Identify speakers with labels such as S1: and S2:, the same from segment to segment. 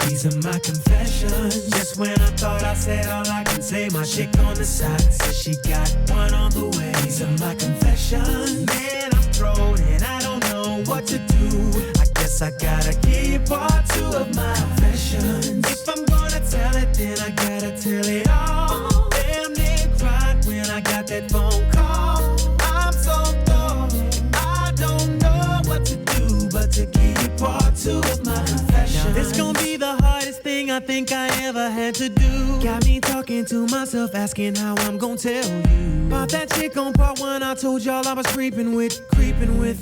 S1: These are my confessions. Just when I thought I said all I can say, my chick on the side says she got one on the way. These are my confessions. Man, I'm thrown and I don't know what to do. I guess I gotta give you part two of my confessions. If I'm gonna tell it, then I gotta tell it all. Damn, they cried when I got that phone call. I'm so thrown, I don't know what to do but to give you part two of my confessions. Now this gon' be the hardest thing I think I ever had to do. Got me talking to myself, asking how I'm gon' tell you about that chick on part one I told y'all I was creeping with.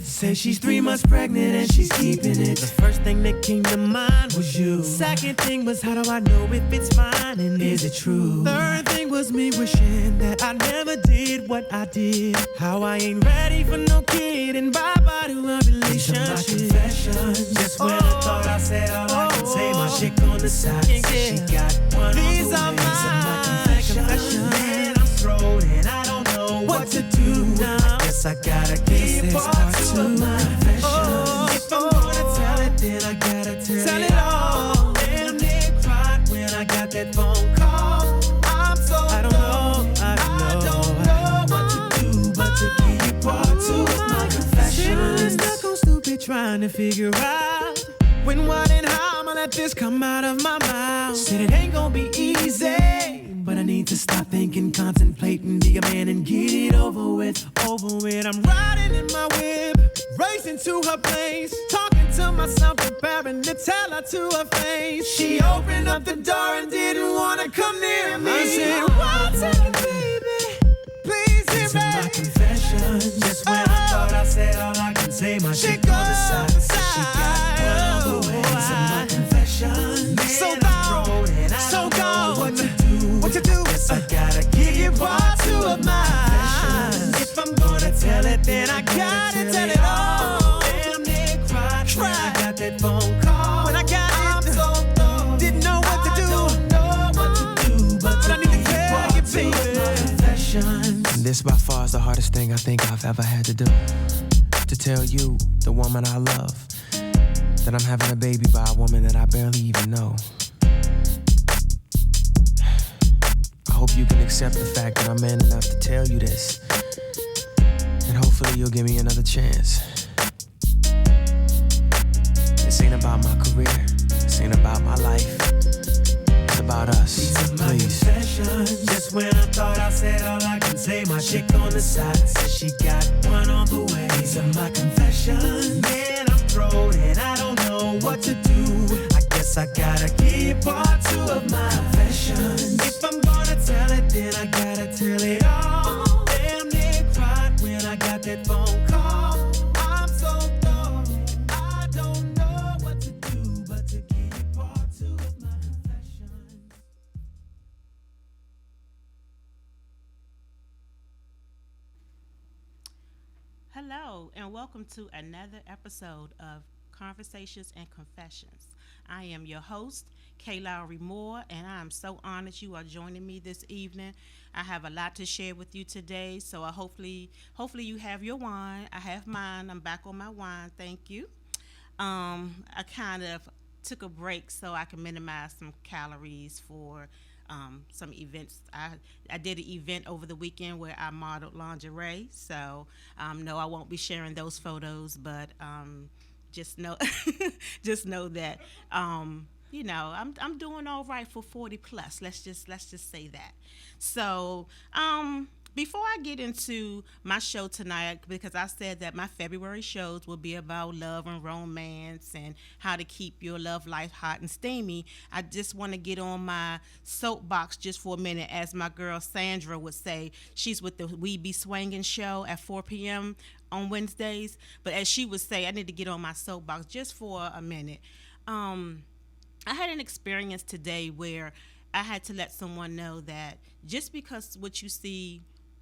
S1: Say she's 3 months pregnant and she's keeping it. The first thing that came to mind was you. Second thing was, how do I know if it's mine and is it true? Third thing was me wishing that I never did what I did. How I ain't ready for no kid and bye-bye to a relationship. These are my confessions. Just when I thought I said all I can say, my chick on the side said she got one. These are my confessions. Man, I'm thrown and I don't know what to do now. I guess I gotta give part two of my confessions. If I'm gonna tell it, then I gotta tell it all. Damn, they cried when I got that phone call. I'm so I don't know what to do but to give you part two of my confessions. Stuck on stupid trying to figure out when, what, and how I'ma let this come out of my mouth. Said it ain't gonna be easy, but I need to stop thinking, contemplating, be a man and get it over with. I'm riding in my whip, racing to her place, talking to myself, preparing to tell her to her face. She opened up the door and didn't wanna come near me. I said, one second, baby, please hear me. These are my confessions. Just when I thought I said all I can say, my chick on the side said she got one on the way. These are my confessions. Man, so gone, and I so don't know what to do. Yes, I gotta give you part two of my confessions. If I'm gonna tell it, then I gotta tell it all. Damn, they cried when I got that phone call. When I got it, I'm so thrown, didn't know what to do. I don't know what to do, but I need to tell you, baby.
S2: This by far is the hardest thing I think I've ever had to do. To tell you, the woman I love, that I'm having a baby by a woman that I barely even know. I hope you can accept the fact that I'm man enough to tell you this. And hopefully you'll give me another chance. This ain't about my career. This ain't about my life. It's about us.
S1: These are my confessions. Just when I thought I said all I can say, my chick on the side says she got one on the way. These are my confessions. Man, I'm thrown and I don't know what to do. I guess I gotta give part two of my confessions. If I'm gonna tell it, then I gotta tell it all. Damn, they cried when I got that phone call. I'm so thrown, I don't know what to do but to give you part two of my confessions.
S3: Hello, and welcome to another episode of Conversations and Confessions. I am your host, Kay Lowery Moore, and I am so honored you are joining me this evening. I have a lot to share with you today, so hopefully you have your wine. I have mine. I'm back on my wine. Thank you. I kind of took a break so I can minimize some calories for some events. I did an event over the weekend where I modeled lingerie, so no, I won't be sharing those photos, but just know just know that I'm doing all right for 40 plus. Let's just say that. So before I get into my show tonight, because I said that my February shows will be about love and romance and how to keep your love life hot and steamy, I just want to get on my soapbox just for a minute. As my girl Sandra would say, she's with the We Be Swangin' show at 4 p.m. on Wednesdays. But as she would say, I need to get on my soapbox just for a minute. I had an experience today where I had to let someone know that just because what you see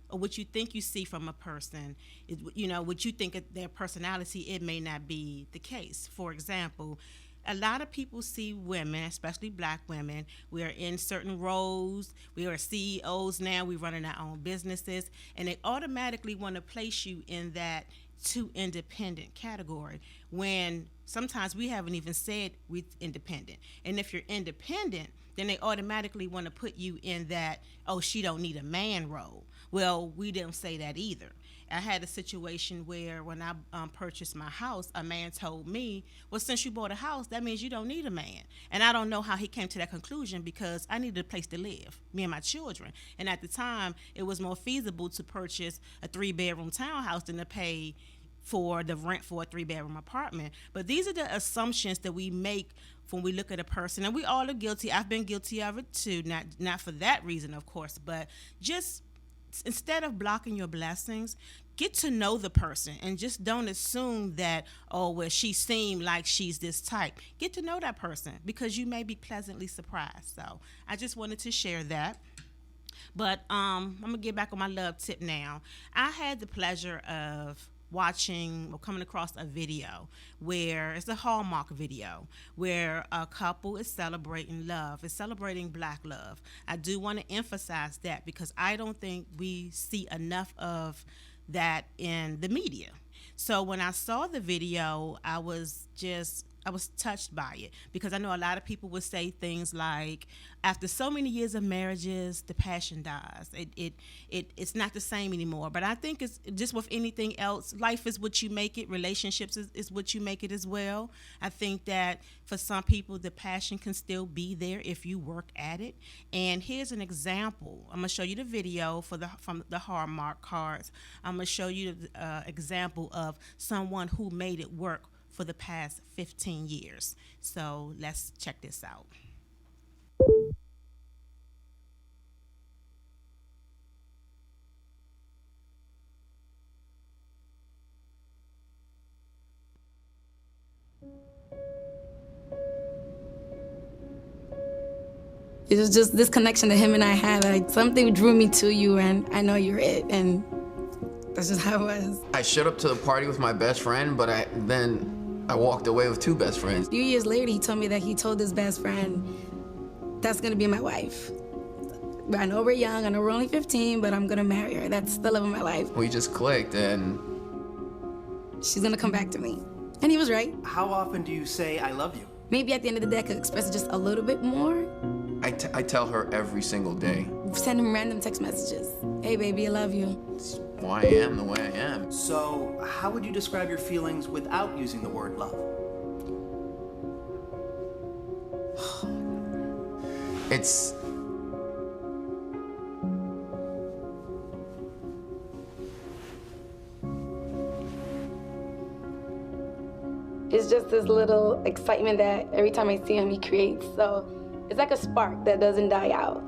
S3: or what you think you see from a person, what you think of their personality, it may not be the case. For example, a lot of people see women, especially black women, we are in certain roles, we are CEOs now, we're running our own businesses, and they automatically want to place you in that too independent category, when sometimes we haven't even said we're independent. And if you're independent, then they automatically want to put you in that, oh, she don't need a man role. Well, we didn't say that either. I had a situation where when I purchased my house, a man told me, well, since you bought a house, that means you don't need a man. And I don't know how he came to that conclusion because I needed a place to live, me and my children. And at the time, it was more feasible to purchase a 3-bedroom townhouse than to pay for the rent for a 3-bedroom apartment. But these are the assumptions that we make when we look at a person, and we all are guilty. I've been guilty of it too, not for that reason, of course, but just instead of blocking your blessings, get to know the person and just don't assume that, oh, well, she seemed like she's this type. Get to know that person because you may be pleasantly surprised. So I just wanted to share that. But I'm gonna get back on my love tip now. I had the pleasure of watching or coming across a video where it's a Hallmark video where a couple is celebrating love, is celebrating Black love. I do want to emphasize that because I don't think we see enough of that in the media. So when I saw the video, I was touched by it because I know a lot of people would say things like, after so many years of marriages, the passion dies. It's not the same anymore. But I think it's just with anything else. Life is what you make it. Relationships is what you make it as well. I think that for some people, the passion can still be there if you work at it. And here's an example. I'm gonna show you the video from the Hallmark cards. I'm gonna show you the example of someone who made it work for the past 15 years. So let's check this out.
S4: It was just this connection that him and I had. Like, something drew me to you, and I know you're it, and that's just how it was.
S5: I showed up to the party with my best friend, but I walked away with 2 best friends.
S4: A few years later, he told me that he told his best friend, that's gonna be my wife. I know we're young, I know we're only 15, but I'm gonna marry her. That's the love of my life.
S5: We just clicked, and
S4: she's gonna come back to me. And he was right.
S6: How often do you say, I love you?
S4: Maybe at the end of the day, I could express it just a little bit more.
S5: I tell her every single day.
S4: Send him random text messages. Hey, baby, I love you.
S5: It's why I am the way I am.
S6: So, how would you describe your feelings without using the word love?
S5: It's...
S4: It's just this little excitement that every time I see him, he creates. So it's like a spark that doesn't die out.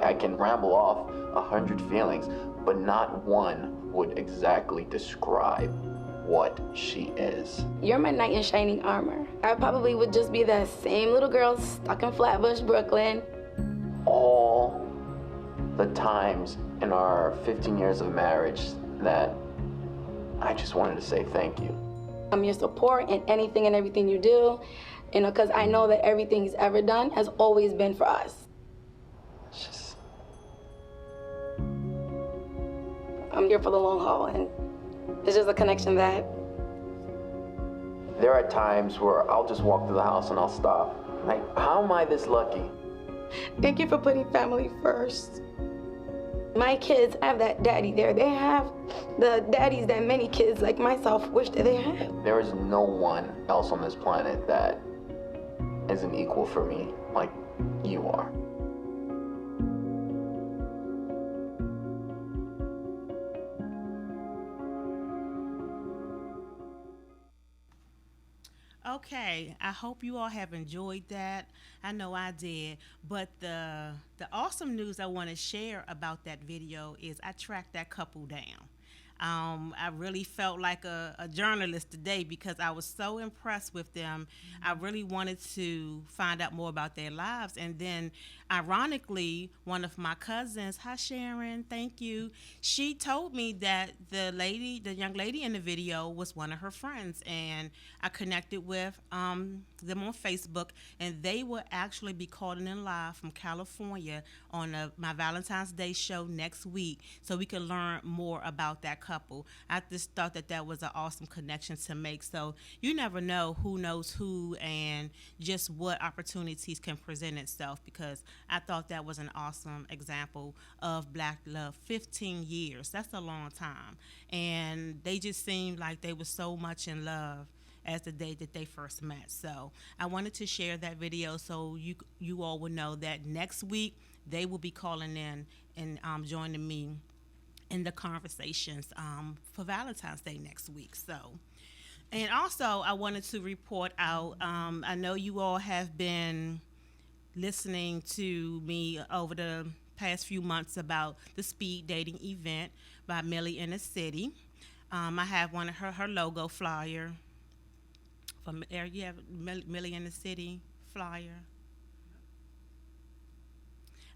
S5: I can ramble off 100 feelings, but not one would exactly describe what she is.
S4: You're my knight in shining armor. I probably would just be that same little girl stuck in Flatbush, Brooklyn.
S5: All the times in our 15 years of marriage that I just wanted to say thank you.
S4: I'm your support in anything and everything you do, because I know that everything he's ever done has always been for us.
S5: It's just...
S4: I'm here for the long haul, and it's just a connection that...
S5: There are times where I'll just walk through the house and I'll stop. Like, how am I this lucky?
S4: Thank you for putting family first. My kids have that daddy there. They have the daddies that many kids like myself wish that they had.
S5: There is no one else on this planet that is an equal for me like you are.
S3: Okay, I hope you all have enjoyed that. I know I did. But the awesome news I want to share about that video is I tracked that couple down. I really felt like a journalist today because I was so impressed with them. I really wanted to find out more about their lives. And then, ironically, one of my cousins, hi Sharon, thank you, she told me that the young lady in the video was one of her friends. And I connected with them on Facebook, and they will actually be calling in live from California on my Valentine's Day show next week so we can learn more about that couple. I just thought that was an awesome connection to make. So you never know who knows who and just what opportunities can present itself, because I thought that was an awesome example of black love. 15 years, that's a long time. And they just seemed like they were so much in love as the day that they first met. So I wanted to share that video so you all will know that next week they will be calling in and joining me in the conversations for Valentine's Day next week. So, and also I wanted to report out, I know you all have been listening to me over the past few months about the speed dating event by Millie in the City. I have one of her logo flyer. From you have Millie in the City flyer.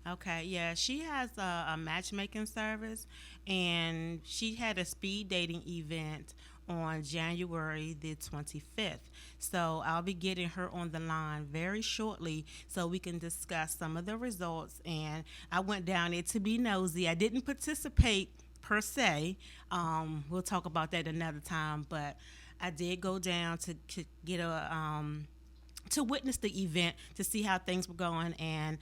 S3: Okay, yeah, she has a matchmaking service, and she had a speed dating event on January the 25th. So I'll be getting her on the line very shortly so we can discuss some of the results. And I went down there to be nosy. I didn't participate per se. We'll talk about that another time, but I did go down to get to witness the event, to see how things were going. And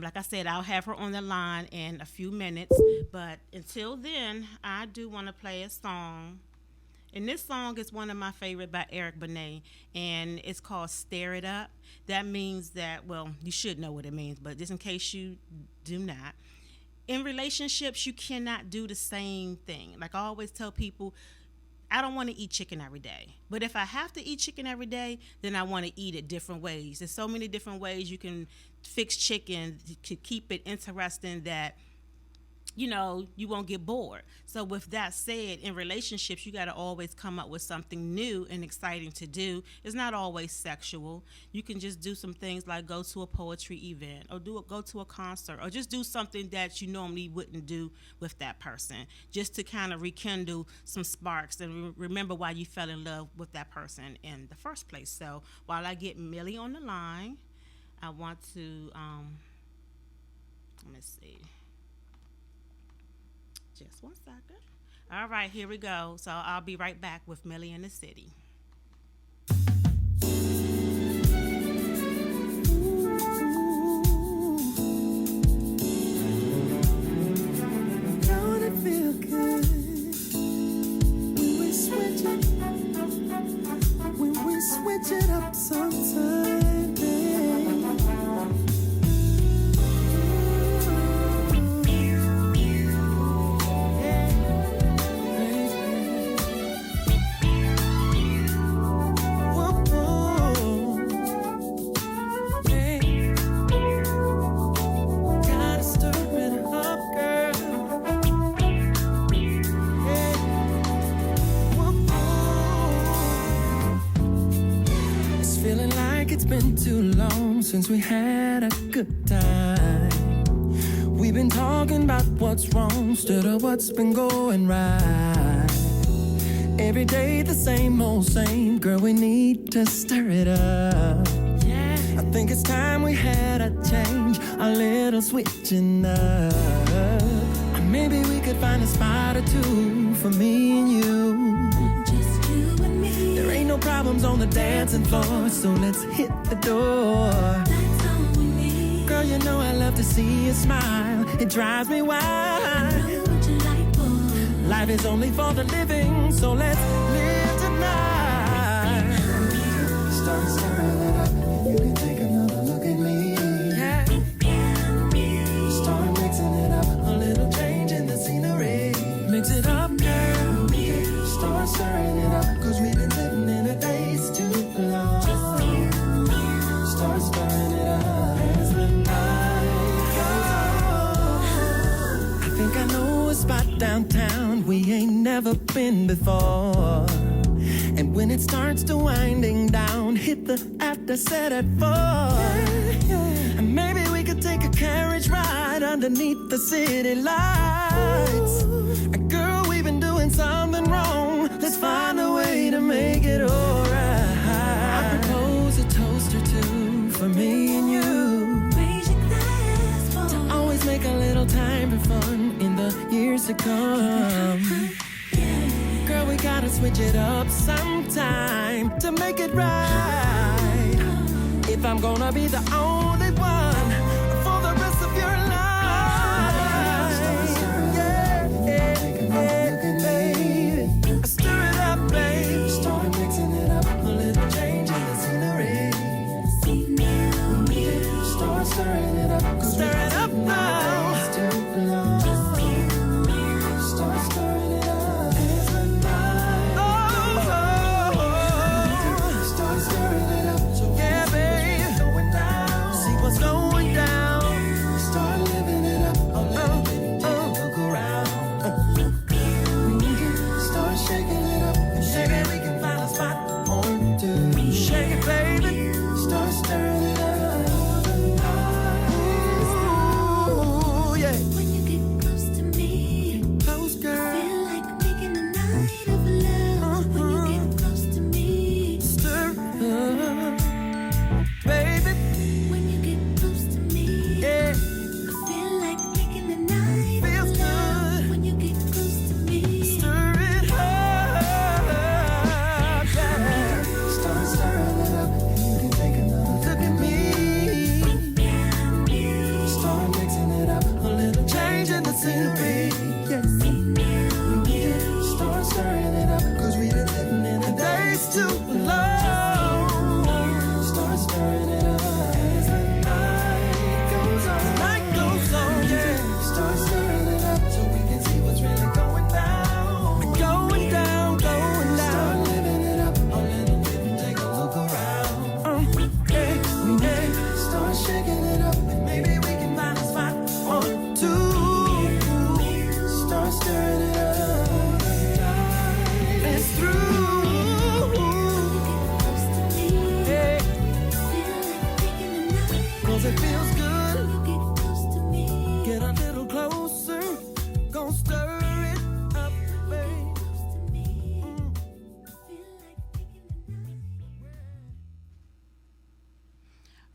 S3: like I said, I'll have her on the line in a few minutes. But until then, I do want to play a song. And this song is one of my favorite by Eric Benet, and it's called Stir It Up. That means that, well, you should know what it means, but just in case you do not, in relationships, you cannot do the same thing. Like I always tell people, I don't want to eat chicken every day. But if I have to eat chicken every day, then I want to eat it different ways. There's so many different ways you can fix chicken to keep it interesting that, you know, you won't get bored. So with that said, in relationships, you got to always come up with something new and exciting to do. It's not always sexual. You can just do some things like go to a poetry event or go to a concert, or just do something that you normally wouldn't do with that person, just to kind of rekindle some sparks and remember why you fell in love with that person in the first place. So while I get Millie on the line, I want to, let me see. Just one second. All right, here we go. So I'll be right back with Millie in the City.
S1: Don't it feel good when we switch it up sometime, babe? Been too long since we had a good time. We've been talking about what's wrong instead of what's been going right. Every day the same old same, girl, we need to stir it up. Yeah. I think it's time we had a change, a little switching up. Or maybe we could find a spot or two for me and you. Ain't no problems on the dancing floor, so let's hit the door. That's all we need. Girl, you know I love to see you smile. It drives me wild. I know what you like, boy. Life is only for the living, so let's live tonight. Start stirring it up. You can take another look at me. Yeah. Start mixing it up. A little change in the scenery. Mix it up, girl. Start stirring it up, 'cause we've been living in a daze too long. Start stirring it up as the night goes on. I think I know a spot downtown we ain't never been before. And when it starts to winding down, hit the after set at 4. And maybe we could take a carriage ride underneath the city lights. And girl, we've been doing something wrong. Let's find a way to make it alright. I propose a toast or two for me and you. Raise your glass for to always make a little time for fun in the years to come.
S2: switch it up sometime to make it right. If I'm gonna be the only one for the rest of your life. Yeah, baby. Stir it up, babe. Start mixing it up, a little change in the scenery. Start stirring it up, stir it up now. It's too long. Start stirring it up. It's the night. Start stirring it up. So yeah, babe. Going down. See what's going down. Start living it up. A little bit. Take a look around. Start shaking it up. Maybe we can find a spot or two. Shake it, baby. Start stirring it up.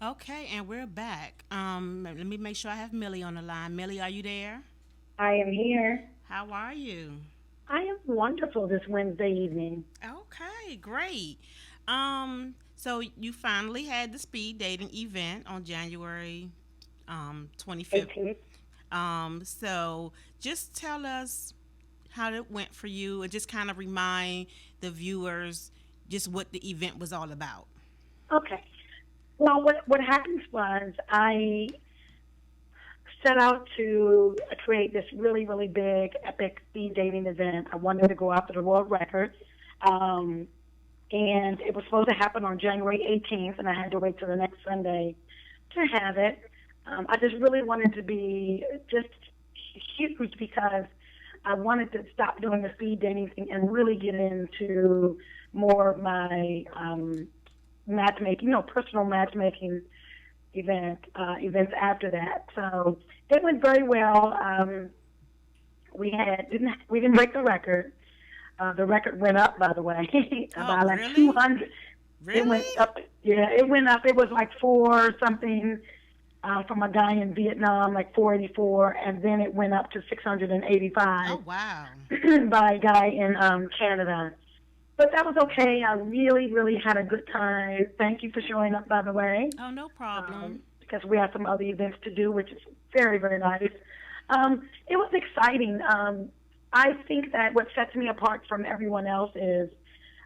S3: Okay, and we're back. Let me make sure I have Millie on the line. Millie, are you there?
S7: I am here.
S3: How are you?
S7: I am wonderful this Wednesday evening.
S3: Okay, great. So you finally had the speed dating event on January 25th.
S7: 18th.
S3: So just tell us how it went for you and just kind of remind the viewers just what the event was all about.
S7: Okay. Well, what happened was I set out to create this really, really big, epic speed dating event. I wanted to go after the world record. And it was supposed to happen on January 18th, and I had to wait till the next Sunday to have it. I just really wanted to be just huge because I wanted to stop doing the speed dating thing and really get into more of my matchmaking, personal matchmaking events after that. So it went very well. We didn't break the record. The record went up, by the way, by like
S3: really?
S7: 200.
S3: Really?
S7: It went up. Yeah, it went up. It was like 4 something from a guy in Vietnam, like 484, and then it went up to 685.
S3: Oh, wow.
S7: By a guy in Canada. But that was okay. I really, really had a good time. Thank you for showing up, by the way.
S3: Oh, no problem.
S7: Because we have some other events to do, which is very, very nice. It was exciting. I think that what sets me apart from everyone else is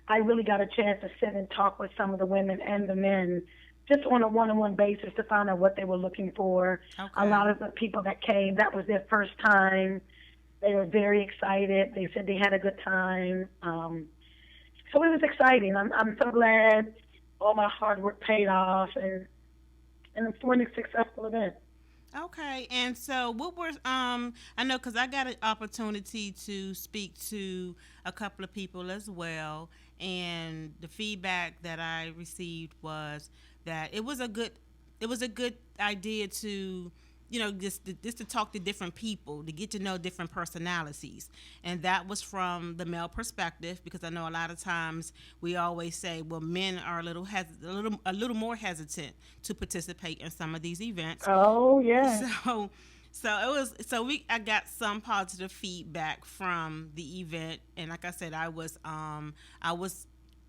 S7: I really got a chance to sit and talk with some of the women and the men just on a one-on-one basis to find out what they were looking for.
S3: Okay.
S7: A lot of the people that came, that was their first time. They were very excited. They said they had a good time. So it was exciting. I'm so glad all my hard work paid off and it's a really successful event.
S3: Okay, and so what were I know because I got an opportunity to speak to a couple of people as well, and the feedback that I received was that it was a good idea to just to talk to different people, to get to know different personalities, and that was from the male perspective, because I know a lot of times we always say, well, men are a little more hesitant to participate in some of these events.
S7: Oh yeah.
S3: So I got some positive feedback from the event, and like I said, I was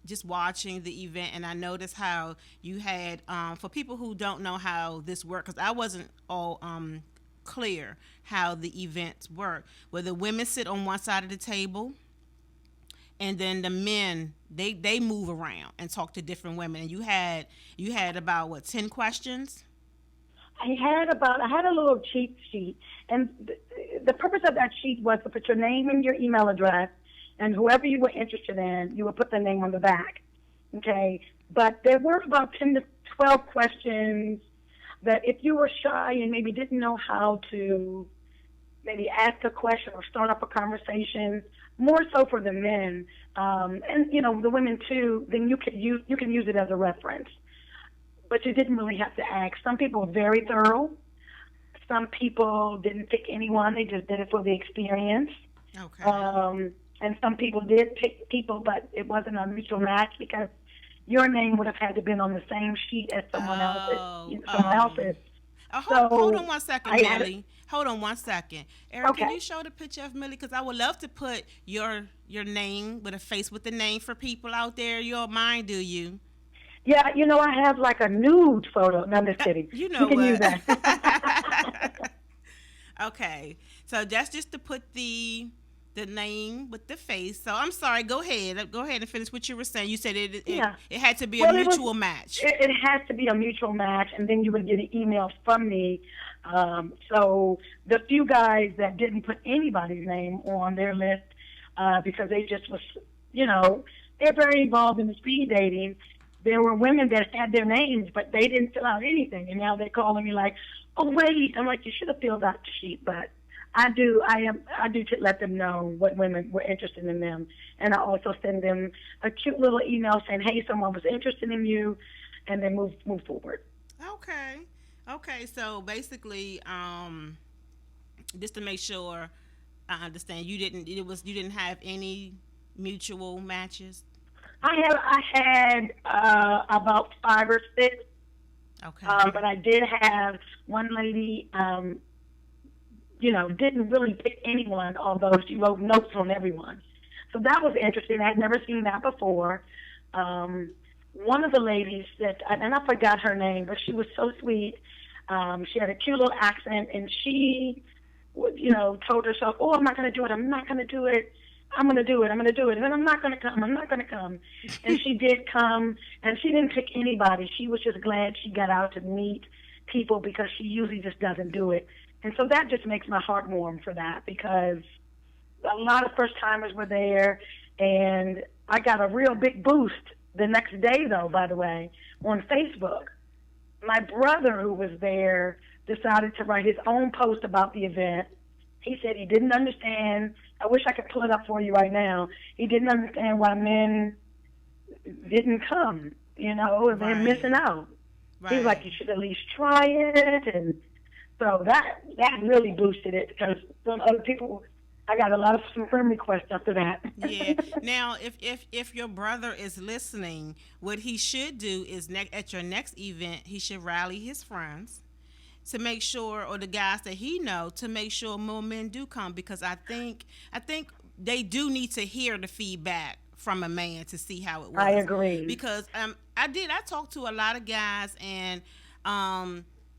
S3: just watching the event, and I noticed how you had for people who don't know how this works, because I wasn't all clear how the events work, where the women sit on one side of the table, and then the men they move around and talk to different women, and you had about what, 10 questions.
S7: I had a little cheat sheet, and the purpose of that sheet was to put your name and your email address, and whoever you were interested in, you would put the name on the back. Okay, but there were about 10 to 12 questions that if you were shy and maybe didn't know how to maybe ask a question or start up a conversation, more so for the men, and the women too, then you can use it as a reference. But you didn't really have to ask. Some people were very thorough. Some people didn't pick anyone. They just did it for the experience.
S3: Okay.
S7: And some people did pick people, but it wasn't a mutual match because your name would have had to been on the same sheet as someone else's.
S3: Hold on one second, Millie. Hold on one second. Eric,
S7: Okay.
S3: Can you show the picture of Millie? Because I would love to put your name with a face with the name for people out there. You don't mind, do you?
S7: Yeah, I have like a nude photo. No, I'm just kidding.
S3: You know
S7: can
S3: what?
S7: use that.
S3: Okay. So that's just to put the name with the face. So I'm sorry. Go ahead. Go ahead and finish what you were saying. You said it had to be a mutual match.
S7: It has to be a mutual match, and then you would get an email from me. So the few guys that didn't put anybody's name on their list because they just was, they're very involved in the speed dating. There were women that had their names, but they didn't fill out anything, and now they're calling me like, "Oh wait," I'm like, "You should have filled out the sheet." But I do to let them know what women were interested in them, and I also send them a cute little email saying, "Hey, someone was interested in you," and then move forward.
S3: Okay. So basically, just to make sure I understand, you didn't have any mutual matches.
S7: I had about 5 or 6.
S3: Okay.
S7: But I did have one lady, didn't really pick anyone, although she wrote notes on everyone. So that was interesting. I'd never seen that before. One of the ladies and I forgot her name, but she was so sweet. She had a cute little accent, and she, told herself, "Oh, I'm not going to do it. I'm not going to do it. I'm going to do it. I'm going to do it. And then I'm not going to come. I'm not going to come." And she did come, and she didn't pick anybody. She was just glad she got out to meet people because she usually just doesn't do it. And so that just makes my heart warm for that, because a lot of first-timers were there, and I got a real big boost the next day, though, by the way, on Facebook. My brother, who was there, decided to write his own post about the event. He said he didn't understand. I wish I could pull it up for you right now. He didn't understand why men didn't come, and they're missing out. Right. He was like, "You should at least try it." And so that really boosted it, because some other people, I got a lot of some friend requests after that.
S3: Yeah. Now, if your brother is listening, what he should do is at your next event, he should rally his friends to make sure, or the guys that he know, to make sure more men do come, because I think they do need to hear the feedback from a man to see how it was.
S7: I agree.
S3: Because I talked to a lot of guys, and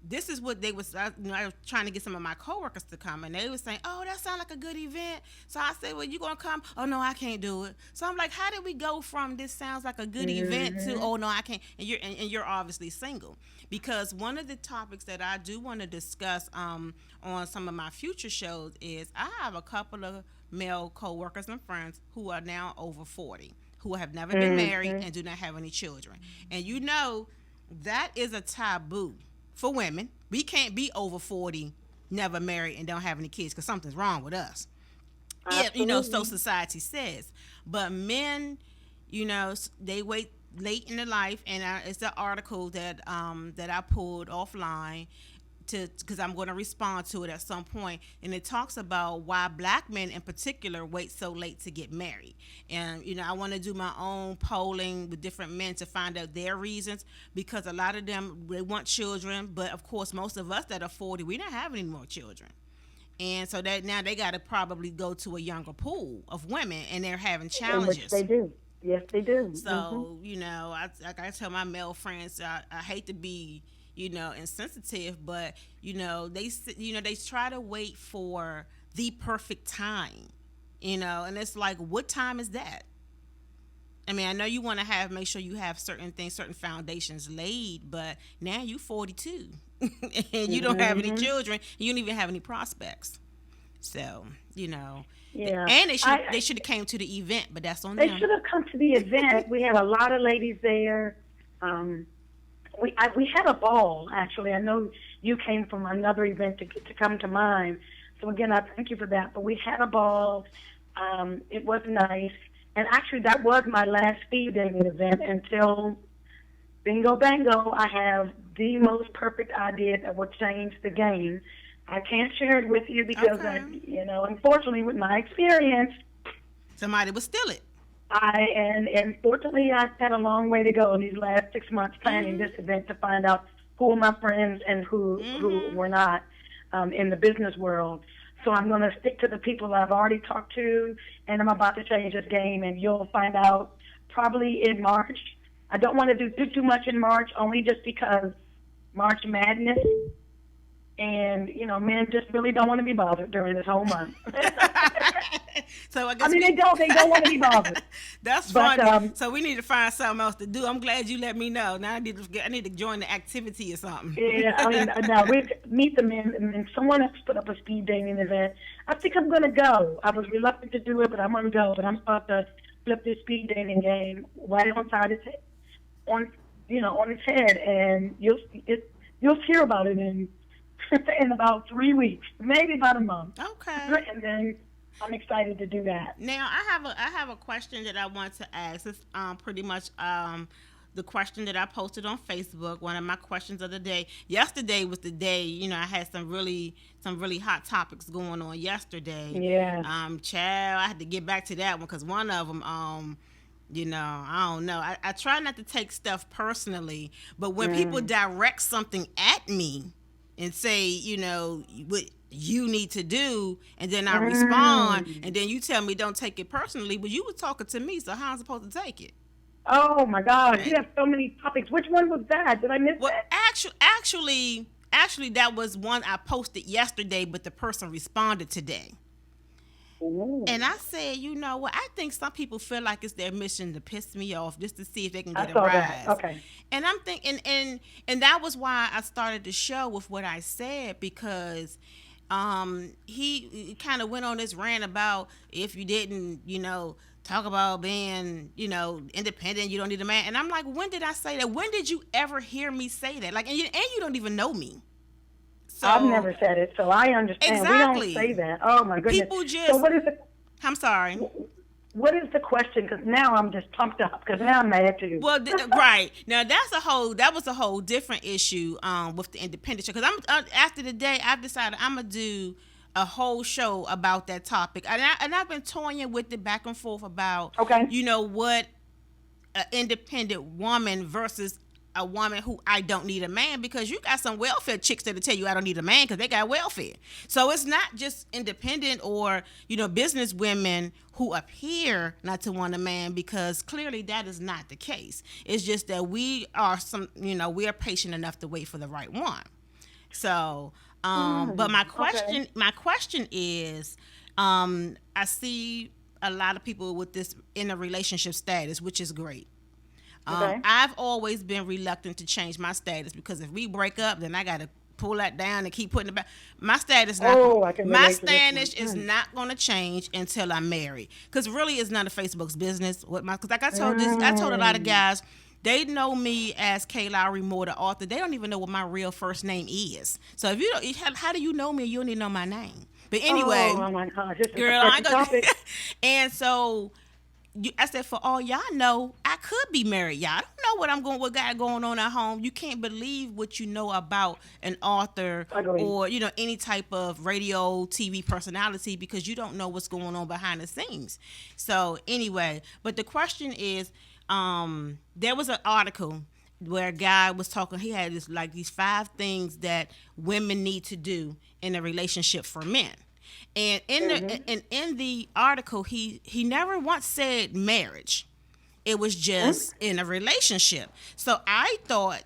S3: this is what they was. I was trying to get some of my coworkers to come, and they was saying, "Oh, that sounds like a good event." So I said, "Well, you gonna come?" "Oh no, I can't do it." So I'm like, "How did we go from this sounds like a good event to, oh no, I can't?" And you're obviously single, because one of the topics that I do want to discuss on some of my future shows is I have a couple of male coworkers and friends who are now over 40, who have never been married and do not have any children, and that is a taboo for women. We can't be over 40, never married, and don't have any kids, because something's wrong with us.
S7: Absolutely.
S3: So society says. But men, they wait late in their life, and it's an article that I pulled offline because I'm going to respond to it at some point, and it talks about why black men in particular wait so late to get married. And I want to do my own polling with different men to find out their reasons, because a lot of them, they want children, but of course most of us that are 40, we don't have any more children. And so that now they got to probably go to a younger pool of women, and they're having challenges.
S7: Which they do. Yes, they do.
S3: So, I tell my male friends, I hate to be, insensitive, but, they try to wait for the perfect time, and it's like, what time is that? I mean, I know you want to make sure you have certain things, certain foundations laid, but now you 42 and you don't have any children. You don't even have any prospects. So,
S7: Yeah.
S3: And they should have came to the event, but that's on them.
S7: They should have come to the event. We had a lot of ladies there. We had a ball, actually. I know you came from another event to come to mine. So, again, I thank you for that. But we had a ball. It was nice. And actually, that was my last speed dating event until, bingo, bango, I have the most perfect idea that would change the game. I can't share it with you because, unfortunately, with my experience,
S3: somebody would steal it.
S7: And fortunately, I've had a long way to go in these last 6 months planning this event to find out who are my friends and who were not in the business world. So I'm going to stick to the people I've already talked to, and I'm about to change this game, and you'll find out probably in March. I don't want to do too much in March, only just because March Madness, and, men just really don't want to be bothered during this whole month.
S3: So I guess
S7: they don't want to be bothered.
S3: That's funny. So we need to find something else to do. I'm glad you let me know. Now I need to join the activity or something.
S7: Yeah, now we meet the men, and someone else put up a speed dating event. I think I'm going to go. I was reluctant to do it, but I'm going to go. But I'm about to flip this speed dating game right on its head, and you'll hear about it in about 3 weeks, maybe about a month.
S3: Okay.
S7: And then I'm excited to do that.
S3: Now I have a question that I want to ask. It's pretty much the question that I posted on Facebook. One of my questions of the day. Yesterday was the day. I had some really hot topics going on yesterday.
S7: Yeah.
S3: Child, I had to get back to that one because one of them. I don't know. I try not to take stuff personally, but when people direct something at me and say, what you need to do, and then I respond, and then you tell me don't take it personally, but you were talking to me, so how am I supposed to take it?
S7: Oh my God, you have so many topics. Which one was that? Did I miss that?
S3: Actually, that was one I posted yesterday, but the person responded today.
S7: Ooh.
S3: And I said, you know what? I think some people feel like it's their mission to piss me off just to see if they can get a rise.
S7: That. Okay.
S3: And I'm thinking, and that was why I started the show with what I said, because he kind of went on this rant about if you didn't, talk about being, independent, you don't need a man. And I'm like, when did I say that? When did you ever hear me say that? Like, and you don't even know me. So,
S7: I've never said it, so I understand.
S3: Exactly.
S7: We don't say that. Oh my goodness.
S3: People just.
S7: So what is it?
S3: I'm sorry.
S7: What is the question? Because now I'm just pumped up. Because now I'm mad too.
S3: Well, right now that was a whole different issue with the independent show. Because after the day, I've decided I'm gonna do a whole show about that topic, and I've been toying with it back and forth about what an independent woman versus a woman who I don't need a man, because you got some welfare chicks that'll tell you I don't need a man because they got welfare. So it's not just independent or, business women who appear not to want a man, because clearly that is not the case. It's just that we are we are patient enough to wait for the right one. So, but my question is, I see a lot of people with this in a relationship status, which is great. I've always been reluctant to change my status, because if we break up, then I got to pull that down and keep putting it back. My status is not going to change until I'm married, because really it's none of Facebook's business. Because like I told a lot of guys, they know me as K. Lowery Moore, the author. They don't even know what my real first name is. So if you don't, how do you know me? You don't even know my name. But anyway,
S7: oh my God, this is
S3: girl, I go. And so, I said, for all y'all know, I could be married. Y'all don't know what got going on at home. You can't believe what you know about an author or, any type of radio, TV personality because you don't know what's going on behind the scenes. So anyway, but the question is, there was an article where a guy was talking. He had these 5 things that women need to do in a relationship for men. And in the article, he never once said marriage. It was just in a relationship. So I thought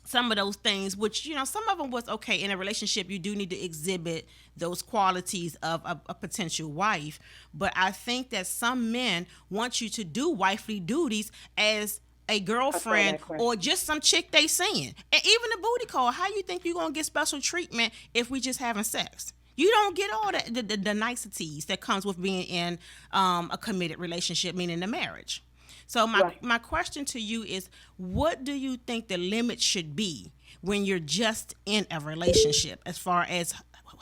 S3: some of those things, which some of them was okay. In a relationship, you do need to exhibit those qualities of a potential wife. But I think that some men want you to do wifely duties as a girlfriend or just some chick they seeing. And even the booty call. How you think you're gonna get special treatment if we just having sex? You don't get all the niceties that comes with being in a committed relationship, meaning a marriage. So my question to you is, what do you think the limit should be when you're just in a relationship as far as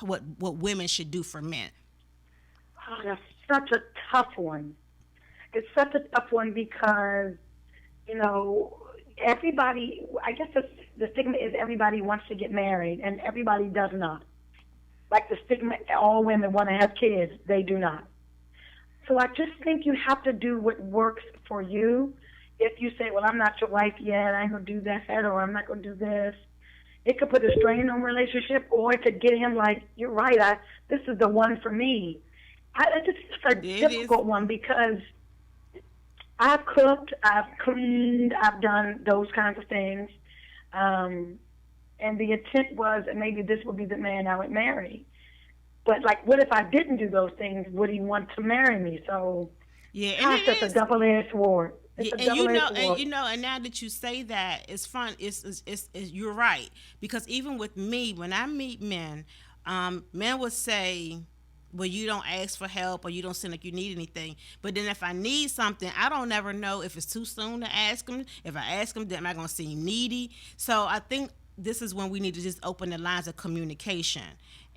S3: what women should do for men?
S7: Oh, that's such a tough one. It's such a tough one because, everybody, I guess the stigma is everybody wants to get married and everybody does not. Like the stigma, all women want to have kids. They do not. So I just think you have to do what works for you. If you say, well, I'm not your wife yet, I ain't going to do that, or I'm not going to do this, it could put a strain on relationship, or it could get him like, you're right, this is the one for me. It's just a difficult one because I've cooked, I've cleaned, I've done those kinds of things. And the intent was that maybe this would be the man I would marry. But, what if I didn't do those things? Would he want to marry me? So, it's a double-edged sword. It's a double-edged sword.
S3: And now that you say that, it's fun. You're right. Because even with me, when I meet men, men would say, well, you don't ask for help or you don't seem like you need anything. But then if I need something, I don't ever know if it's too soon to ask them. If I ask them, then am I going to seem needy? So I think this is when we need to just open the lines of communication.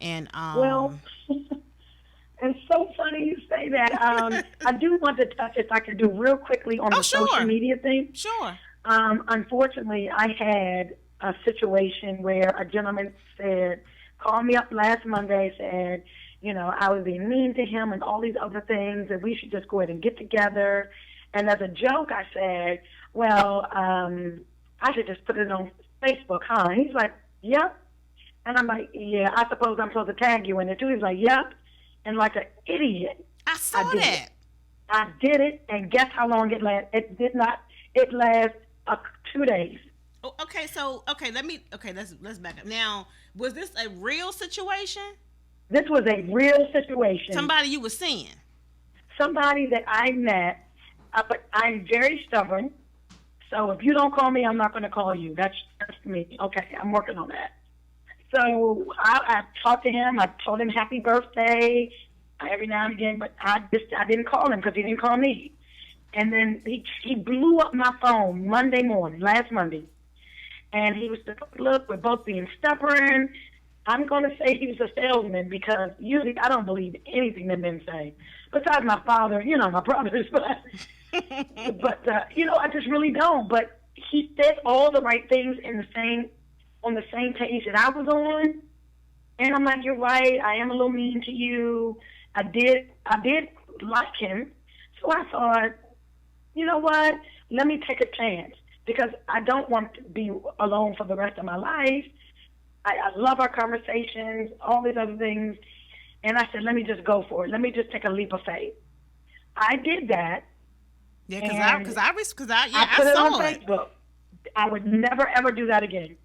S3: And
S7: well, it's so funny you say that. I do want to touch, if I could do real quickly on the social media thing.
S3: Sure.
S7: Unfortunately, I had a situation where a gentleman called me up last Monday, said, I was being mean to him and all these other things, and we should just go ahead and get together. And as a joke, I said, well, I should just put it on Facebook, huh? And he's like, yep. And I'm like, yeah, I suppose I'm supposed to tag you in it too. He's like, yep. And like an idiot,
S3: I saw that.
S7: I did it, and guess how long it lasted? It did not. It lasted 2 days.
S3: Oh, okay, so let's back up. Now, was this a real situation?
S7: This was a real situation.
S3: Somebody you were seeing?
S7: Somebody that I met, but I'm very stubborn. So if you don't call me, I'm not going to call you. That's me. Okay, I'm working on that. So I talked to him. I told him happy birthday every now and again, but I didn't call him because he didn't call me. And then he blew up my phone last Monday. And he was like, look, we're both being stubborn. I'm going to say he was a salesman because usually I don't believe anything that men say. Besides my father, my brothers, but I just really don't. But he said all the right things on the same page that I was on. And I'm like, you're right. I am a little mean to you. I did like him. So I thought, you know what? Let me take a chance because I don't want to be alone for the rest of my life. I love our conversations, all these other things. And I said, let me just go for it. Let me just take a leap of faith. I did that.
S3: Yeah, because I
S7: put it on
S3: saw
S7: Facebook. I would never, ever do that again.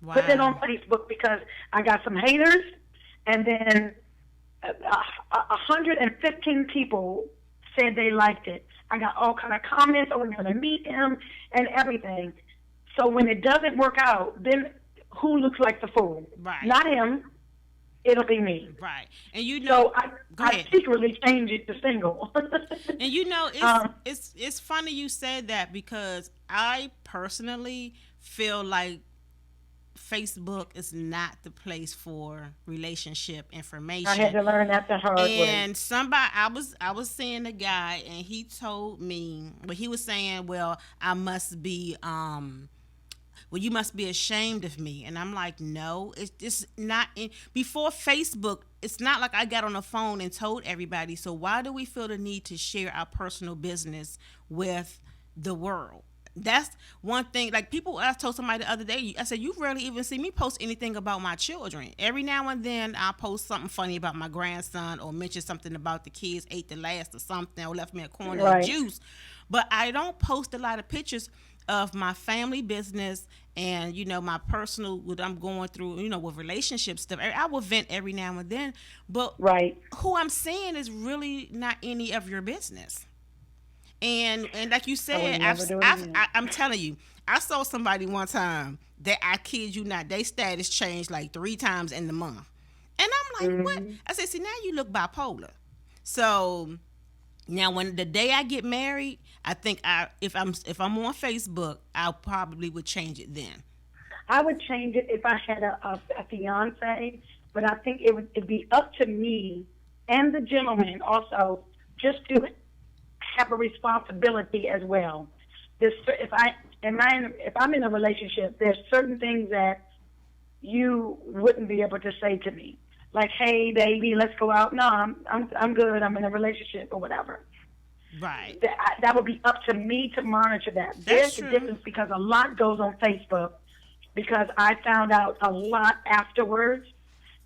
S3: Wow.
S7: Put it on Facebook because I got some haters, and then 115 people said they liked it. I got all kind of comments, we're going to meet him and everything. So when it doesn't work out, then who looks like the fool?
S3: Right.
S7: Not him. It'll be me.
S3: Right. And so
S7: I secretly changed it to single.
S3: And it's funny you said that because I personally feel like Facebook is not the place for relationship information.
S7: I had to learn that the hard way.
S3: And somebody, I was seeing a guy, and he told me, but he was saying, well, I must be, well, you must be ashamed of me. And I'm like, no, it's just not before Facebook. It's not like I got on the phone and told everybody. So why do we feel the need to share our personal business with the world? That's one thing. Like people, I told somebody the other day, I said, you rarely even see me post anything about my children. Every now and then I'll post something funny about my grandson or mention something about the kids ate the last or something or left me a corner of juice. But I don't post a lot of pictures of my family business and, you know, my personal, what I'm going through, you know, with relationship stuff. I will vent every now and then. But who I'm seeing is really not any of your business. And like you said, I'm telling you, I saw somebody one time that, I kid you not, they status changed like 3 times in the month. And I'm like, what? I said, see, now you look bipolar. So now when the day I get married, I think if I'm on Facebook, I probably would change it then.
S7: I would change it if I had a fiance, but I think it'd be up to me and the gentleman also just to have a responsibility as well. If I'm in a relationship, there's certain things that you wouldn't be able to say to me, like, "Hey, baby, let's go out." No, I'm good. I'm in a relationship or whatever.
S3: Right.
S7: That would be up to me to monitor that. There's a difference because a lot goes on Facebook. Because I found out a lot afterwards,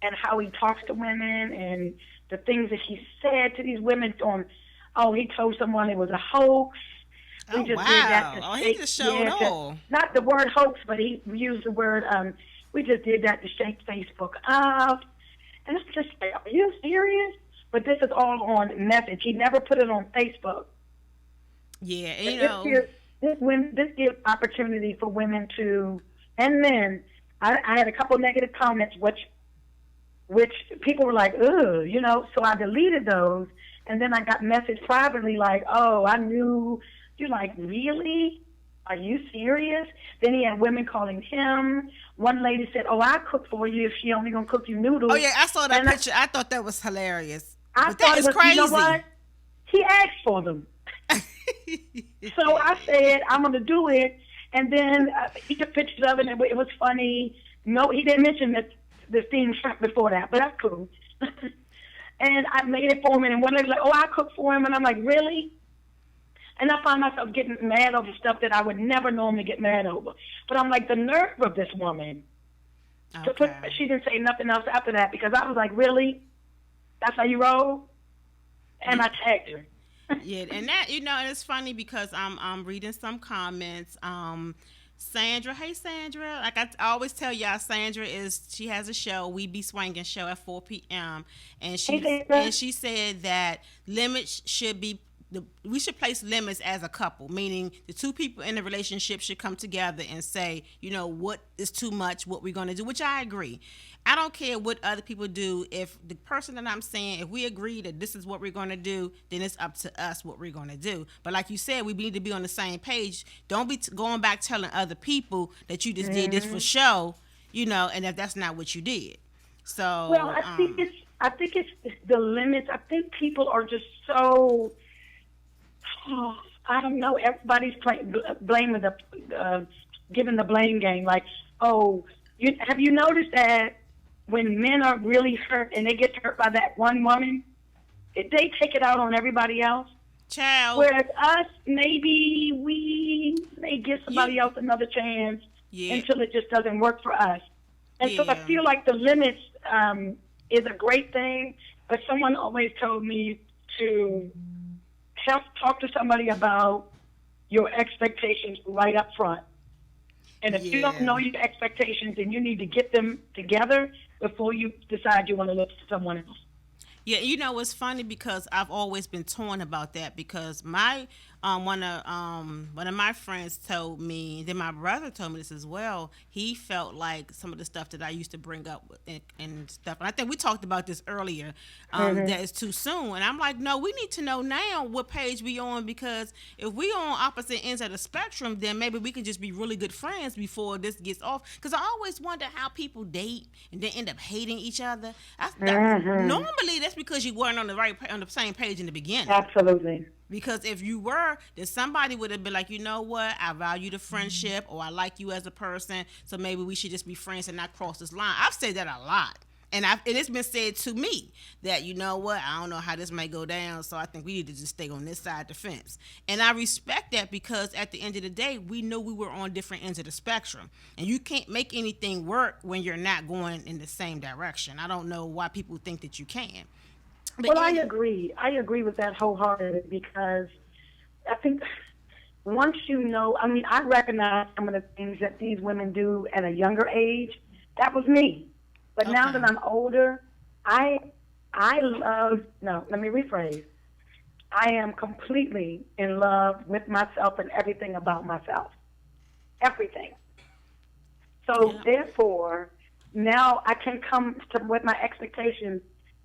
S7: and how he talks to women and the things that he said to these women on. Oh, he told someone it was a hoax. We just did that to
S3: he just showed all.
S7: Not the word hoax, but he used the word, we just did that to shake Facebook up. And it's just like, are you serious? But this is all on message. He never put it on Facebook.
S3: Yeah,
S7: This gives opportunity for women to, and men. I had a couple negative comments, which people were like, ugh, you know, so I deleted those. And then I got message privately like, oh, I knew. You're like, really? Are you serious? Then he had women calling him. One lady said, oh, I cook for you if she only going to cook you noodles.
S3: Oh, yeah, I saw that picture. I thought that was hilarious.
S7: But that is crazy. You know what? He asked for them. So I said, I'm going to do it. And then he took pictures of it, and it was funny. No, he didn't mention the steamed shrimp before that, but that's cool. And I made it for him, and one lady was like, oh, I cook for him. And I'm like, really? And I found myself getting mad over stuff that I would never normally get mad over. But I'm like, the nerve of this woman. Okay. She didn't say nothing else after that because I was like, really? That's how you roll? And I tagged her.
S3: Yeah, and that, you know, and it's funny because I'm reading some comments. Sandra, hey Sandra, like I always tell y'all, Sandra she has a show, We Be Swinging show at 4 p.m. and she said that limits should be we should place limits as a couple, meaning the two people in the relationship should come together and say, you know, what is too much, what we're going to do, which I agree. I don't care what other people do. If the person that I'm saying, if we agree that this is what we're going to do, then it's up to us what we're going to do. But like you said, we need to be on the same page. Don't be going back telling other people that you just did this for show, you know, and if that's not what you did. So,
S7: well, I think it's the limits. I think people are just so, I don't know. Everybody's blaming giving the blame game. Like, oh, have you noticed that when men are really hurt and they get hurt by that one woman, they take it out on everybody else?
S3: Child.
S7: Whereas us, maybe we may give somebody else another chance until it just doesn't work for us. And so I feel like the limits is a great thing, but someone always told me to talk to somebody about your expectations right up front. And if you don't know your expectations, then you need to get them together before you decide you want to look for someone else.
S3: Yeah, you know, it's funny because I've always been torn about that because my one of my friends told me, then my brother told me this as well. He felt like some of the stuff that I used to bring up and stuff, and I think we talked about this earlier, that is too soon. And I'm like, no, we need to know now what page we on, because if we on opposite ends of the spectrum, then maybe we can just be really good friends before this gets off. Because I always wonder how people date and then end up hating each other. Normally, that's because you weren't on the same page in the beginning.
S7: Absolutely.
S3: Because if you were, then somebody would have been like, you know what, I value the friendship, or I like you as a person, so maybe we should just be friends and not cross this line. I've said that a lot. And it's been said to me that, you know what, I don't know how this may go down, so I think we need to just stay on this side of the fence. And I respect that, because at the end of the day, we knew we were on different ends of the spectrum. And you can't make anything work when you're not going in the same direction. I don't know why people think that you can. But
S7: I agree. I agree with that wholeheartedly, because I think once you know, I mean, I recognize some of the things that these women do at a younger age. That was me. But now that I'm older, I love, no, let me rephrase. I am completely in love with myself and everything about myself. Everything. So therefore, now I can come with my expectations,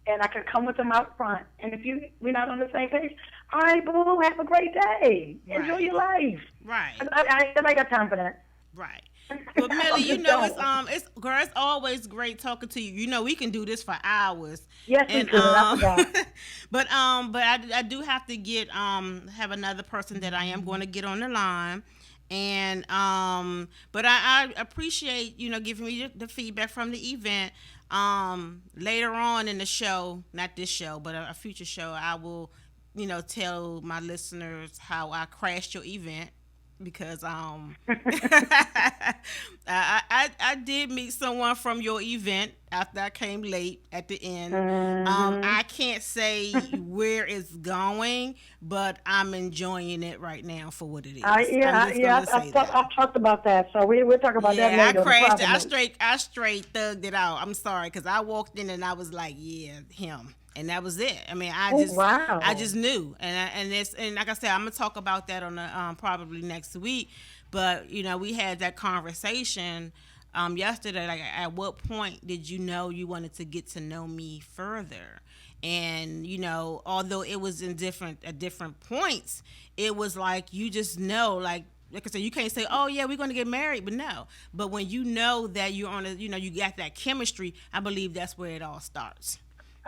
S7: and I can come with them out front. And if we're not on the same page, all right, boo, have a great day. Right. Enjoy your life.
S3: Right.
S7: I got time for that.
S3: Right. But Millie, you know, it's always great talking to you. You know, we can do this for hours.
S7: Yes, we could. I forgot.
S3: But I do have to get have another person that I am going to get on the line. And but I appreciate, you know, giving me the feedback from the event. Later on in the show, not this show, but a future show, I will, you know, tell my listeners how I crashed your event, because I did meet someone from your event after I came late at the end. I can't say where it's going, but I'm enjoying it right now for what it is.
S7: I talked about that, so we'll talk about that later.
S3: I crashed it. I straight thugged it out. I'm sorry, because I walked in and I was like, yeah, him. And that was it. I mean, I just knew, and like I said, I'm gonna talk about that on the probably next week. But you know, we had that conversation yesterday. Like, at what point did you know you wanted to get to know me further? And you know, although it was at different points, it was like you just know, like I said, you can't say, oh yeah, we're going to get married, but no. But when you know that you're on you got that chemistry, I believe that's where it all starts.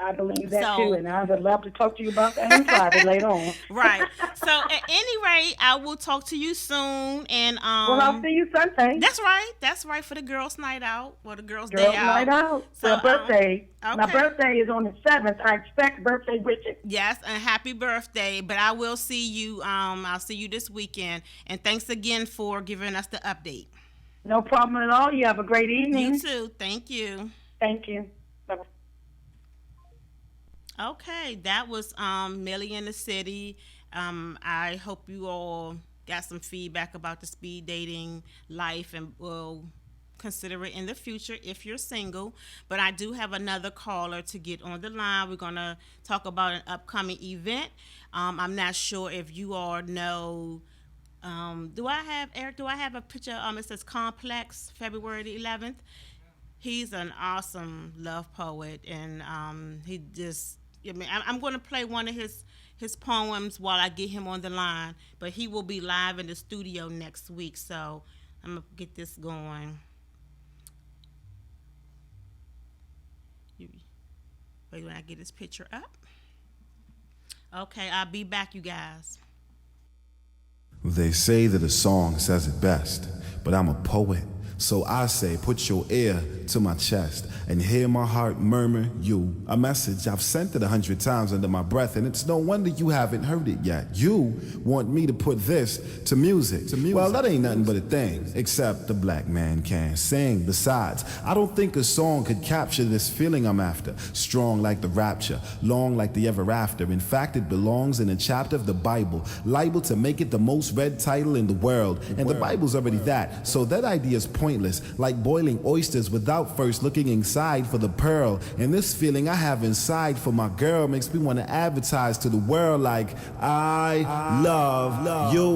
S7: I believe that too, and I would love to talk to you about that in private later on.
S3: Right. So at any rate, I will talk to you soon, and
S7: well, I'll see you Sunday.
S3: That's right. That's right, for the girls' night out, or the girls' day out.
S7: Night out. So my birthday. Okay. My birthday is on the 7th. I expect birthday wishes.
S3: Yes, and happy birthday. But I will see you. I'll see you this weekend, and thanks again for giving us the update.
S7: No problem at all. You have a great evening.
S3: You too. Thank you.
S7: Thank you. Bye-bye.
S3: Okay, that was Millie in the City. I hope you all got some feedback about the speed dating life, and will consider it in the future if you're single. But I do have another caller to get on the line. We're going to talk about an upcoming event. I'm not sure if you all know. Do I have a picture? It says Komplex, February the 11th. He's an awesome love poet, and he just, I mean, I'm going to play one of his poems while I get him on the line, but he will be live in the studio next week, so I'm going to get this going. Wait when I get his picture up. Okay, I'll be back, you guys.
S8: They say that a song says it best, but I'm a poet. So I say, put your ear to my chest and hear my heart murmur you. A message I've sent it 100 times under my breath, and it's no wonder you haven't heard it yet. You want me to put this to music. Well, that ain't nothing but a thing, except the black man can't sing. Besides, I don't think a song could capture this feeling I'm after. Strong like the rapture, long like the ever after. In fact, it belongs in a chapter of the Bible, liable to make it the most read title in the world. And the Bible's already that, so that idea's pointless. pointless, like boiling oysters without first looking inside for the pearl. And this feeling I have inside for my girl makes me want to advertise to the world like I love you,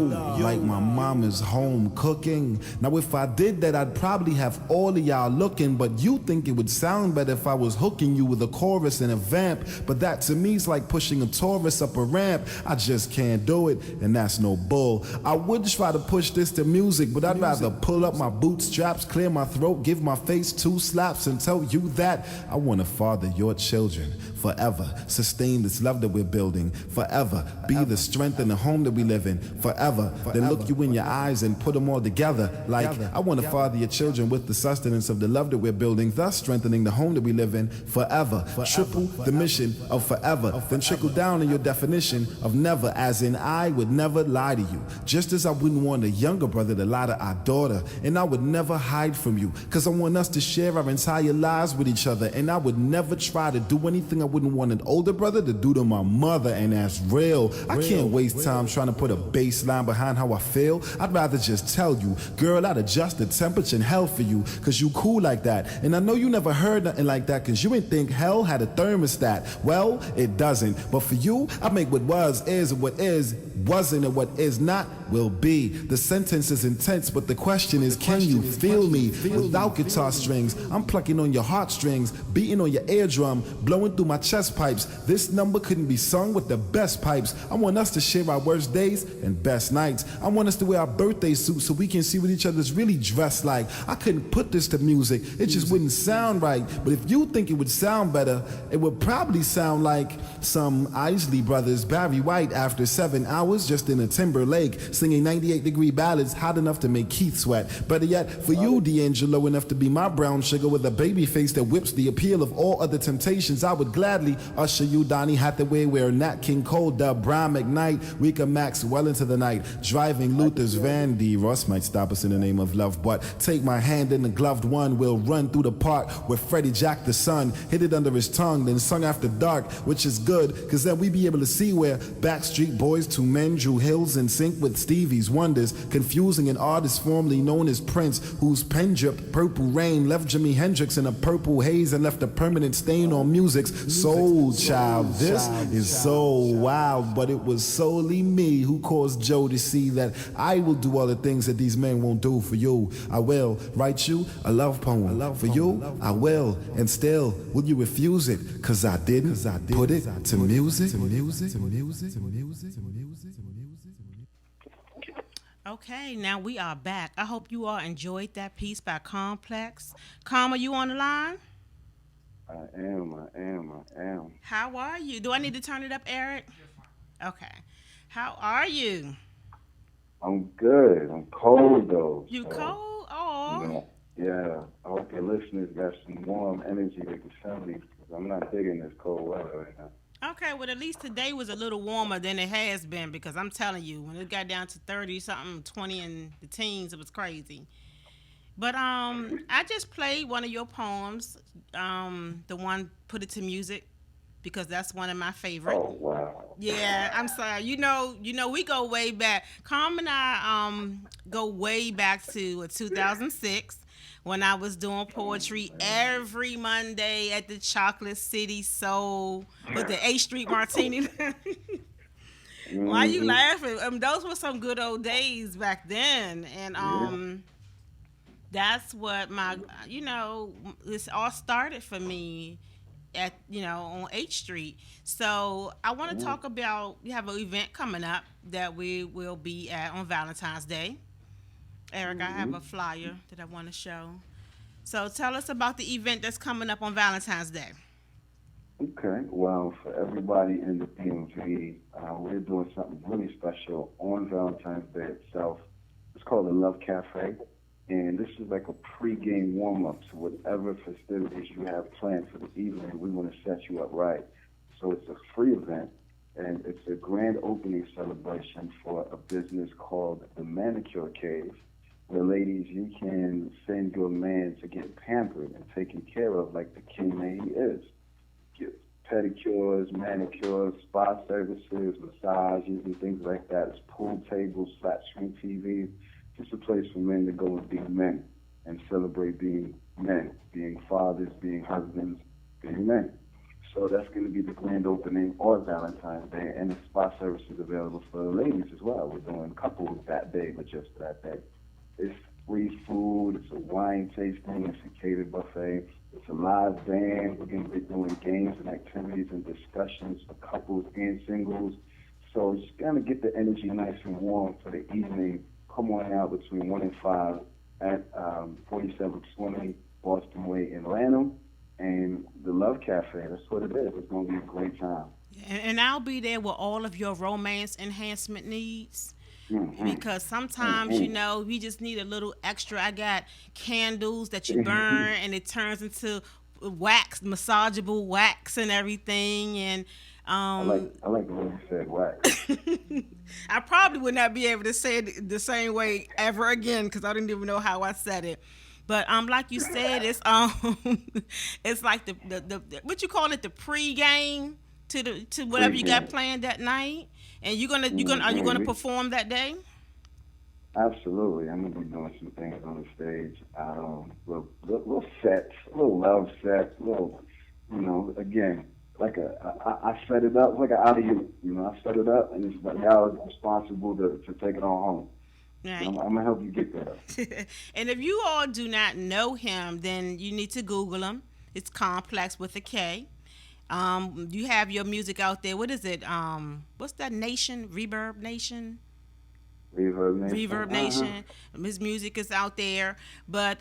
S8: like my mama's home cooking. Now if I did that, I'd probably have all of y'all looking, but you think it would sound better if I was hooking you with a chorus and a vamp. But that to me is like pushing a Taurus up a ramp. I just can't do it, and that's no bull. I would try to push this to music, but I'd rather pull up my bootstraps, clear my throat, give my face 2 slaps, and tell you that I want to father your children forever, sustain this love that we're building forever, be the strength in the home that we live in forever, then look you in your eyes and put them all together like I want to father your children with the sustenance of the love that we're building, thus strengthening the home that we live in forever. Triple the mission of forever, then trickle down in your definition of never, as in I would never lie to you, just as I wouldn't want a younger brother to lie to our daughter, and I would never hide from you, cause I want us to share our entire lives with each other, and I would never try to do anything I wouldn't want an older brother to do to my mother, and that's real. I can't waste time trying to put a baseline behind how I feel. I'd rather just tell you, girl, I'd adjust the temperature in hell for you, cause you cool like that, and I know you never heard nothing like that, cause you ain't think hell had a thermostat. Well, it doesn't, but for you, I make what was is, and what is wasn't, and what is not will be. The sentence is intense, but the question is, can you feel me? Without guitar strings, I'm plucking on your heartstrings, beating on your eardrum, blowing through my chest pipes. This number couldn't be sung with the best pipes. I want us to share our worst days and best nights. I want us to wear our birthday suits so we can see what each other's really dressed like. I couldn't put this to music, it just wouldn't sound right. But if you think it would sound better, it would probably sound like some Isley Brothers, Barry White after 7 hours just in a Timberlake, singing 98-degree ballads hot enough to make Keith sweat. Better yet, for you, D'Angelo, enough to be my brown sugar with a baby face that whips the appeal of all other temptations, I would gladly usher you, Donny Hathaway, where Nat King Cole dubbed Brian McKnight, Rika Max well into the night, driving Luther's Van D. Ross might stop us in the name of love, but take my hand in the gloved one, we'll run through the park where Freddie Jack the Sun hit it under his tongue, then sung after dark, which is good, cause then we be able to see where Backstreet Boys, 2 Men, Drew Hills in sync with Stevie's Wonders, confusing an artist formerly known as Prince, whose pen drip Purple Rain left Jimi Hendrix in a purple haze and left a permanent stain on music's soul child. This is so wild, but it was solely me who caused Joe to see that I will do all the things that these men won't do for you. I will write you a love poem. For you, I will, and still, will you refuse it? Cause I didn't put it to music.
S3: Okay, now we are back. I hope you all enjoyed that piece by Komplex. Are you on the line?
S9: I am.
S3: How are you? Do I need to turn it up, Eric? Okay. How are you?
S9: I'm good. I'm cold though.
S3: You cold? Oh.
S9: Yeah. I hope your listeners got some warm energy they can send me, because I'm not digging this cold weather right now.
S3: Okay, well, at least today was a little warmer than it has been, because I'm telling you, when it got down to 30-something, 20 in the teens, it was crazy. But I just played one of your poems, the one Put It to Music, because that's one of my favorites.
S9: Oh, wow.
S3: Yeah, I'm sorry. You know, we go way back. Carm and I go way back to 2006. When I was doing poetry every Monday at the Chocolate City Soul with the 8th Street Martini. Why you laughing? Those were some good old days back then. And that's what this all started for me at, on 8th Street. So I want to talk about, we have an event coming up that we will be at on Valentine's Day. Eric, I have a flyer that I want to show. So tell us about the event that's coming up on Valentine's Day.
S9: Okay, well, for everybody in the DMV, we're doing something really special on Valentine's Day itself. It's called the Love Cafe, and this is like a pre-game warm-up to whatever festivities you have planned for the evening. We want to set you up right. So it's a free event, and it's a grand opening celebration for a business called the Manicure Cave, where, ladies, you can send your man to get pampered and taken care of like the king that he is. Get pedicures, manicures, spa services, massages, and things like that. It's pool tables, flat screen TVs. Just a place for men to go and be men. and celebrate being men, being fathers, being husbands, being men. So that's going to be the grand opening on Valentine's Day, and the spa service is available for the ladies as well. We're doing couples that day, but just that day. It's free food, it's a wine tasting, it's a catered buffet, it's a live band. We're going to be doing games and activities and discussions for couples and singles. So it's going to get the energy nice and warm for the evening. Come on out between 1 and 5 at 4720 Boston Way in Lanham. And the Love Cafe, that's what it is. It's going to be a great time.
S3: And I'll be there with all of your romance enhancement needs. Because sometimes, you know, we just need a little extra. I got candles that you burn and it turns into wax, massageable wax and everything. And
S9: I like the way you said wax.
S3: I probably would not be able to say it the same way ever again because I didn't even know how I said it. But like you said, it's it's like the what you call it, the pre-game to whatever you got planned that night. And are you gonna perform that day?
S9: Absolutely, I'm gonna be doing some things on the stage. Little sets, little love sets, little, again, like I set it up like an alley-oop. I set it up, and it's like y'all are responsible to take it on home. Right. I'm gonna help you get there.
S3: And if you all do not know him, then you need to Google him. It's Komplex with a K. You have your music out there. What is it? What's that nation? Reverb Nation? Reverb Nation. His music is out there. But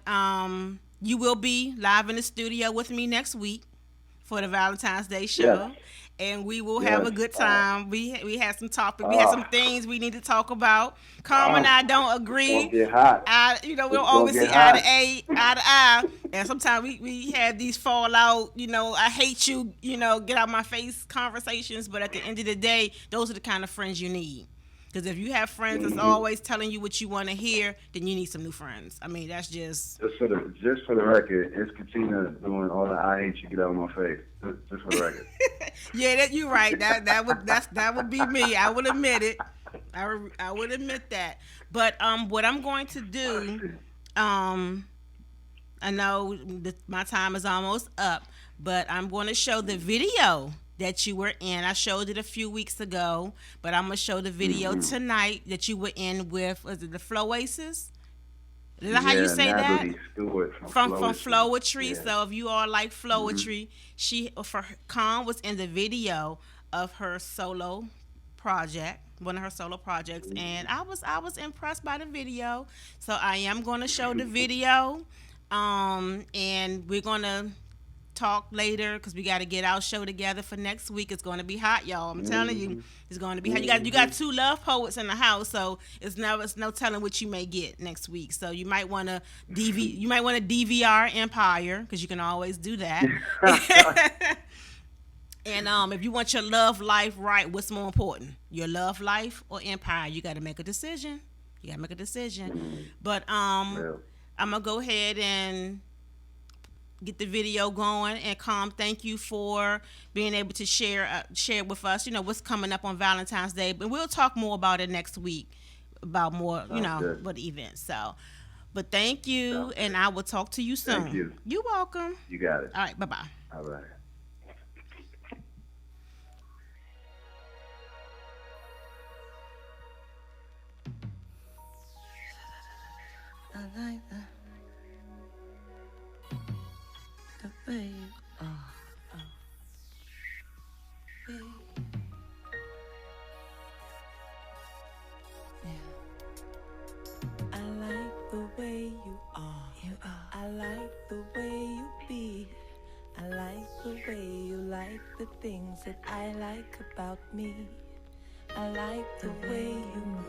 S3: you will be live in the studio with me next week for the Valentine's Day show. Yes. And we will have a good time. We had some topics. We had some things we need to talk about. Carmen and I don't agree.
S9: Get hot.
S3: We don't always see eye to eye. And sometimes we have these fallout, I hate you, get out my face conversations. But at the end of the day, those are the kind of friends you need. Because if you have friends that's always telling you what you want to hear, then you need some new friends. I mean, that's just...
S9: Just for the record, it's Katina doing all the I hate you, get out of my face. Just for the record.
S3: Yeah, you're right. That would be me. I would admit it. I would admit that. But what I'm going to do, I know my time is almost up, but I'm going to show the video that you were in. I showed it a few weeks ago, but I'm going to show the video tonight that you were in with, was it the Flowasis? Is that how you say
S9: Natalie
S3: that?
S9: Stewart
S3: from Flowetry. Yeah. So if you all like Flowetry, Con was in the video of her solo project, one of her solo projects, and I was impressed by the video. So I am going to show the video, and we're going to talk later because we got to get our show together for next week. It's going to be hot, y'all. I'm telling you, it's going to be hot. You got two love poets in the house, so it's no telling what you may get next week. So you might want to DVR Empire because you can always do that. And if you want your love life right, what's more important, your love life or Empire? You got to make a decision. But I'm gonna go ahead and get the video going. And thank you for being able to share with us, what's coming up on Valentine's Day. But we'll talk more about it next week, about more, what events. So, but thank you, and I will talk to you soon.
S9: Thank you.
S3: You're welcome.
S9: You got it.
S3: All right, bye-bye.
S9: All right.
S1: I like that. The way you are, babe. Yeah. I like the way you are. I like the way you be. I like the way you like the things that I like about me. I like the way you move.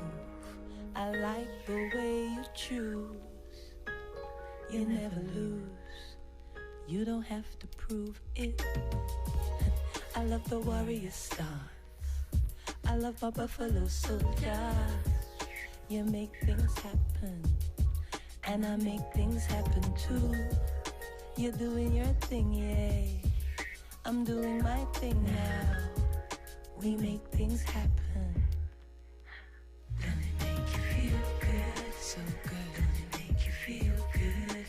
S1: I like the way you choose. You never lose. You don't have to prove it. I love the warrior stars. I love my buffalo soldiers. You make things happen, and I make things happen too. You're doing your thing, yeah. I'm doing my thing now. We make things happen. Gonna make you feel good, so good. Gonna make you feel good.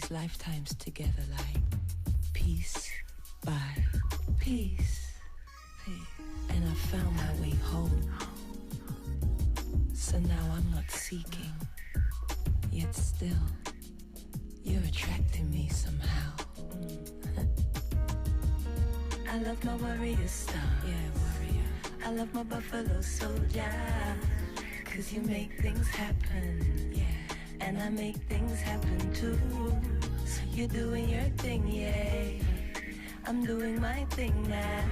S10: these lifetimes together like piece by piece. And I found my way home. So now I'm not seeking, yet still you're attracting me somehow. I love my warrior star, yeah, warrior. I love my buffalo soldier, 'cause you make things happen, yeah. And I make things happen too. So you're doing your thing, yeah. I'm doing my thing now.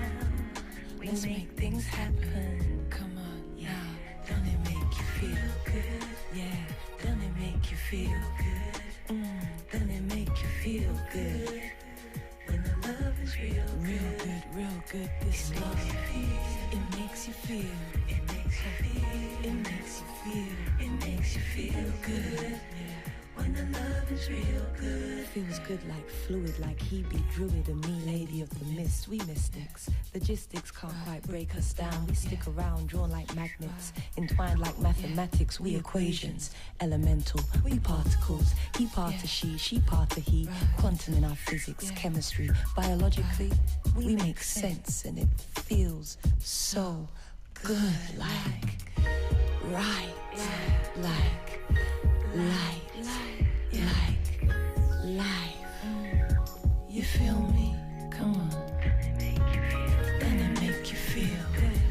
S10: Let's make things happen. Come on, yeah. Don't it make you feel good? Yeah. Don't it make you feel good? Don't it make you feel good? When the love is real good, real good. This love, it makes you feel. It makes you feel. It makes you feel. It makes you feel good. When the love is real good. Feels good like fluid, like he be druid and me, lady of the mist. We mystics, logistics can't quite break us down. We stick around, drawn like magnets, entwined like mathematics. We equations, elemental, we particles. He part of she part of he. Quantum in our physics, chemistry, biologically, we make sense, and it feels so good, like right, like light, like life. You feel me? Come on. Then it make you feel good.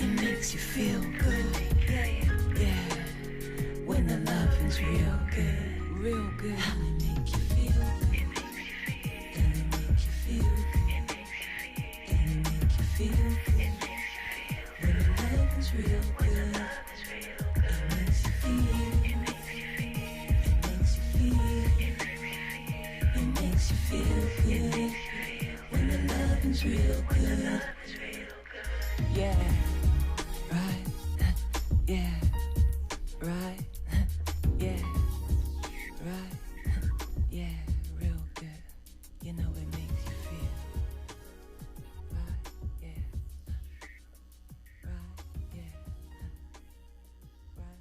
S10: It makes you feel good. Yeah. When the love is real good, real good. How it make you feel good. Then it make you feel good. Then it make you feel good. When the love is real good, it makes you feel. Feel good when the love is real good. Yeah, right. Yeah, right. Yeah, right. Yeah, real good. You know it makes you feel. Right. Yeah. Right. Yeah. Right.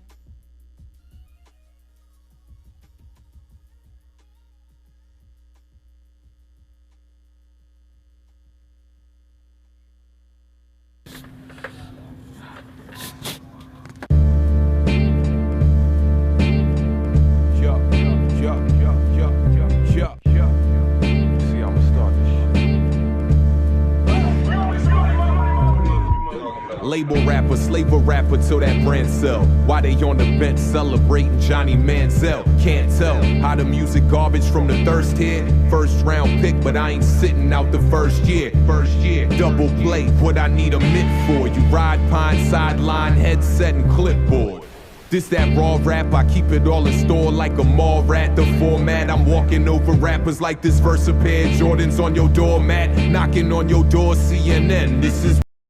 S11: Label rapper, slave a rapper till that brand sell. Why they on the bench celebrating Johnny Manziel? Can't tell how the music garbage from the thirst hit. First round pick, but I ain't sitting out the first year. Double play, what I need a mitt for. You ride pine, sideline, headset and clipboard. This that raw rap, I keep it all in store like a mall rat. The format, I'm walking over rappers like this verse a pair. Jordans on your doormat, knocking on your door, CNN. This is